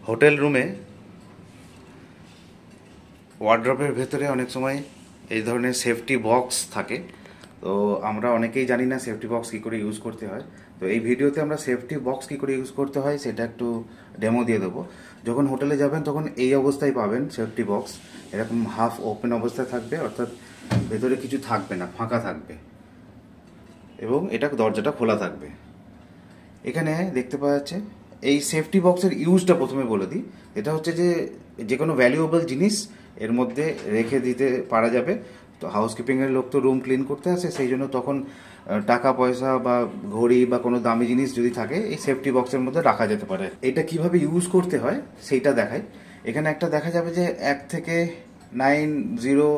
Hotel রুমে ওয়ার্ড্রপের ভেতরে অনেক সময় এই ধরনের সেফটি বক্স থাকে। তো আমরা অনেকেই জানি না সেফটি বক্স কী করে ইউজ করতে হয়। তো এই ভিডিওতে আমরা সেফটি বক্স কী করে ইউজ করতে হয় সেটা একটু ডেমো দিয়ে দেবো। যখন হোটেলে যাবেন তখন এই অবস্থায় পাবেন সেফটি বক্স, এরকম হাফ ওপেন অবস্থায় থাকবে, অর্থাৎ ভেতরে কিছু থাকবে না, ফাঁকা থাকবে এবং এটা দরজাটা খোলা থাকবে। এখানে দেখতে পাওয়া যাচ্ছে এই সেফটি বক্সের ইউজটা প্রথমে বলে দিই। এটা হচ্ছে যে কোনো ভ্যালুয়েবল জিনিস এর মধ্যে রেখে দিতে পারা যাবে। তো হাউসকিপিংয়ের লোক তো রুম ক্লিন করতে আসে, সেই জন্য তখন টাকা পয়সা বা ঘড়ি বা কোনো দামি জিনিস যদি থাকে এই সেফটি বক্সের মধ্যে রাখা যেতে পারে। এটা কিভাবে ইউজ করতে হয় সেইটা দেখায়। এখানে একটা দেখা যাবে যে 1 থেকে 9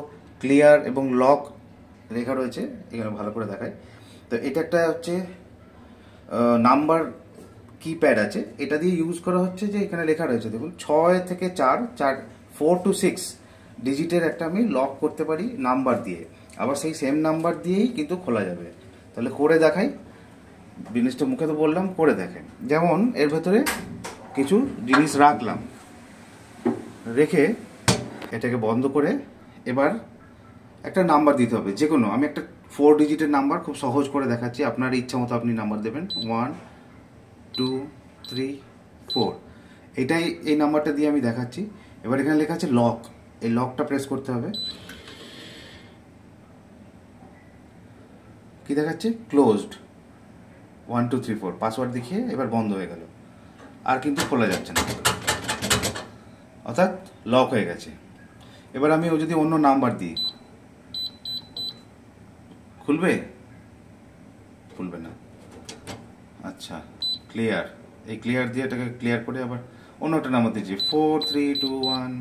ক্লিয়ার এবং লক লেখা রয়েছে, এখানে ভালো করে দেখায়। তো এটা একটা হচ্ছে নাম্বার কিপ্যাড আছে, এটা দিয়ে ইউজ করা হচ্ছে। যে এখানে লেখা রয়েছে দেখুন 6 থেকে 4 to 6 ডিজিটের একটা আমি লক করতে পারি নাম্বার দিয়ে, আবার সেই সেম নাম্বার দিয়েই কিন্তু খোলা যাবে। তাহলে করে দেখাই, জিনিসটা মুখে তো বললাম, করে দেখেন। যেমন এর ভেতরে কিছু জিনিস রাখলাম, রেখে এটাকে বন্ধ করে এবার একটা নাম্বার দিতে হবে যে কোনো। আমি একটা 4 ডিজিটের নাম্বার খুব সহজ করে দেখাচ্ছি, আপনার ইচ্ছা মতো আপনি নাম্বার দেবেন। 1 2 3 4, এটাই এই নাম্বারটা দিয়ে আমি দেখাচ্ছি। এবার এখানে লেখা আছে লক, এই লকটা প্রেস করতে হবে। কি দেখাচ্ছে? ক্লোজড 1 2 3 4, পাসওয়ার্ড দেখিয়ে এবার বন্ধ হয়ে গেল, আর কিন্তু খোলা যাচ্ছে না, অর্থাৎ লক হয়ে গেছে। এবার আমি যদি অন্য নাম্বার দিই, খুলবে? খুলবে না। আচ্ছা, ক্লিয়ার, এই ক্লিয়ার দিয়ে এটাকে ক্লিয়ার করে আবার অন্য একটা নাম্বার দিয়েছি 4 3 2 1,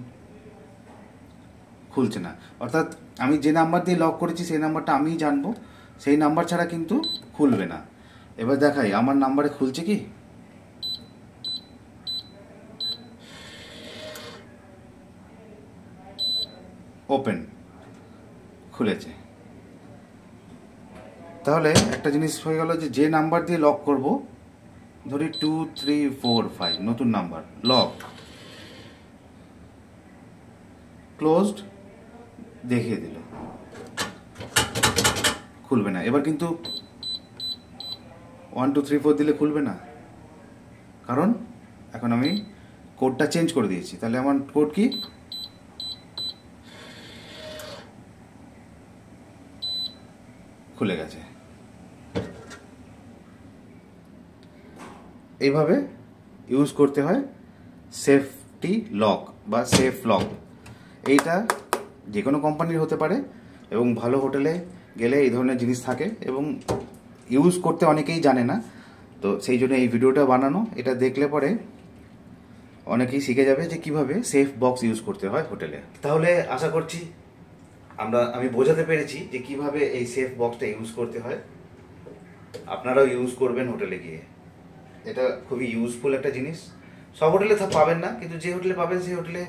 খুলছে না। অর্থাৎ আমি যে নাম্বার দিয়ে লক করেছি সেই নাম্বারটা আমিই জানবো, সেই নাম্বার ছাড়া কিন্তু খুলবে না। এবার দেখাই আমার নাম্বারে খুলছে কি। ওপেন, খুলেছে। তাহলে একটা জিনিস হয়ে গেল যে নাম্বার দিয়ে লক করব, ধরি 2 3 4 5, নতুন নাম্বার, লক, ক্লোজড দেখিয়ে দিল, খুলবে না। এবার কিন্তু 1 2 3 4 দিলে খুলবে না, কারণ এখন আমি কোডটা চেঞ্জ করে দিয়েছি। তাহলে আমার কোড কি? খুলে গেছে। এইভাবে ইউজ করতে হয় সেফটি লক বা সেফ লক। এইটা যে কোনো কোম্পানির হতে পারে এবং ভালো হোটেলে গেলে এই ধরনের জিনিস থাকে এবং ইউজ করতে অনেকেই জানে না। তো সেই জন্য এই ভিডিওটা বানানো। এটা দেখলে পরে অনেকেই শিখে যাবে যে কিভাবে সেফ বক্স ইউজ করতে হয় হোটেলে। তাহলে আশা করছি আমি বোঝাতে পেরেছি যে কিভাবে এই সেফ বক্সটা ইউজ করতে হয়। আপনারাও ইউজ করবেন হোটেলে গিয়ে। এটা খুবই ইউজফুল একটা জিনিস। সব হোটেলে পাবেন না, কিন্তু যে হোটেলে পাবেন সেই হোটেলে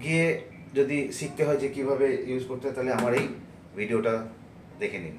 গিয়ে যদি শিখতে হয় যে কিভাবে ইউজ করতে হয়, তাহলে আমার এই ভিডিওটা দেখে নিন।